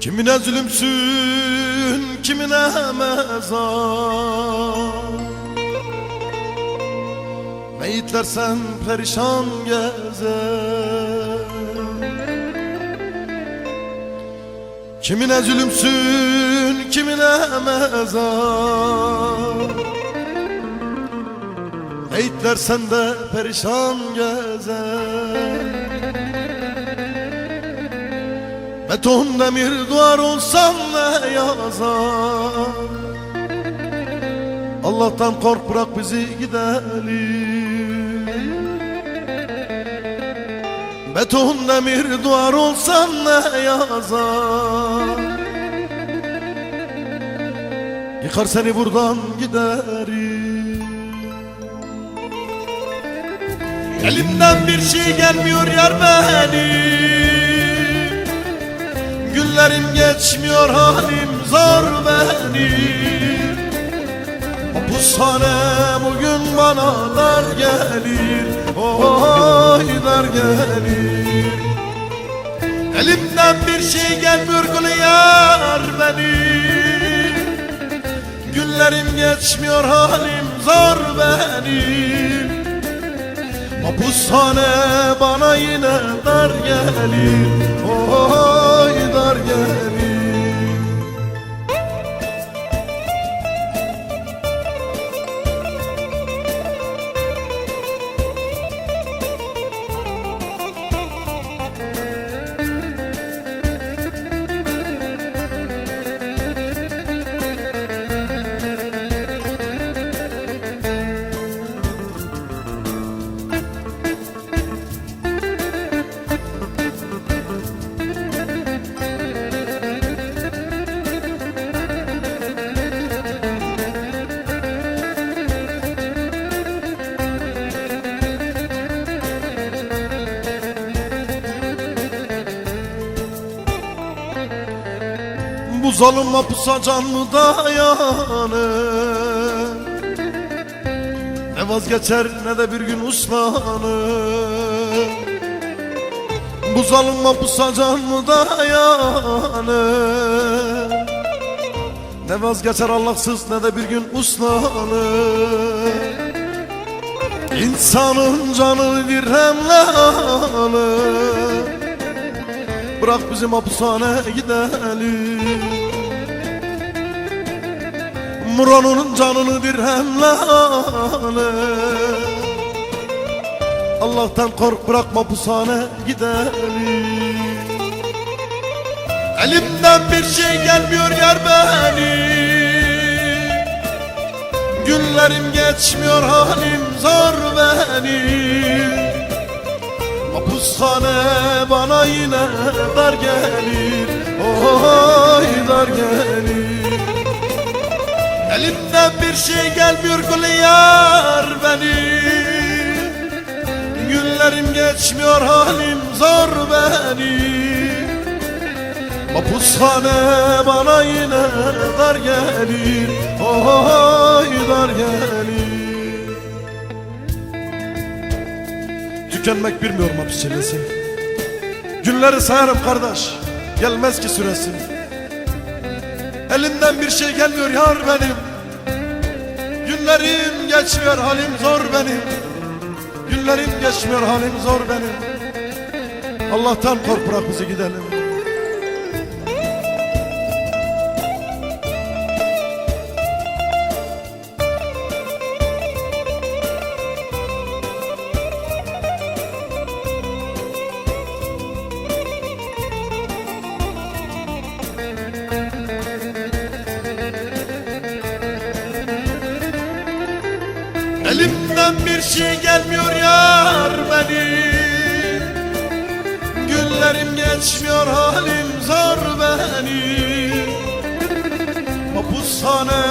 Kimine zulümsün, kimine mezar. Meyitler sen perişan gezer. Kimine zulümsün, kimine mezar. Meyitler sende perişan gezer. Beton demir duvar olsan ne yazar. Allah'tan kork, bırak bizi gidelim. Beton demir duvar olsan ne yazar. Yıkar seni buradan giderim. Elimden bir şey gelmiyor yar benim. Günlerim geçmiyor, halim zor benim. Hapishane bugün bana dar gelir, oy dar gelir. Elimden bir şey gelmiyor gülü yar benim. Günlerim geçmiyor, halim zor benim. Hapishane bana yine dar gelir, oy dar gelir. Bu zalim mahpusa can mı dayanır? Ne vazgeçer ne de bir gün uslanır. Bu zalim mahpusa can mı dayanır? Ne vazgeçer Allahsız ne de bir gün uslanır. İnsanın canı dirhemle alır. Bırak bizim hapishaneye gidelim. Muran'ın canını dirhemle alır. Allah'tan kork, bırak hapishaneye gidelim. Elimden bir şey gelmiyor yar benim. Günlerim geçmiyor, halim zor benim. Hapishane bana yine dar gelir, oy dar gelir. Elimden bir şey gelmiyor gülü yar benim. Günlerim geçmiyor, halim zor benim. Hapishane bana yine dar gelir, oy dar gelir. Tükenmek bilmiyorum hapis çilesi. Günleri sayarım kardeş, gelmez ki süresi. Elimden bir şey gelmiyor yar benim. Günlerim geçmiyor, halim zor benim. Günlerim geçmiyor, halim zor benim. Allah'tan kork, bırak bizi gidelim. Elimden bir şey gelmiyor yar benim. Günlerim geçmiyor, halim zor benim. Hapishane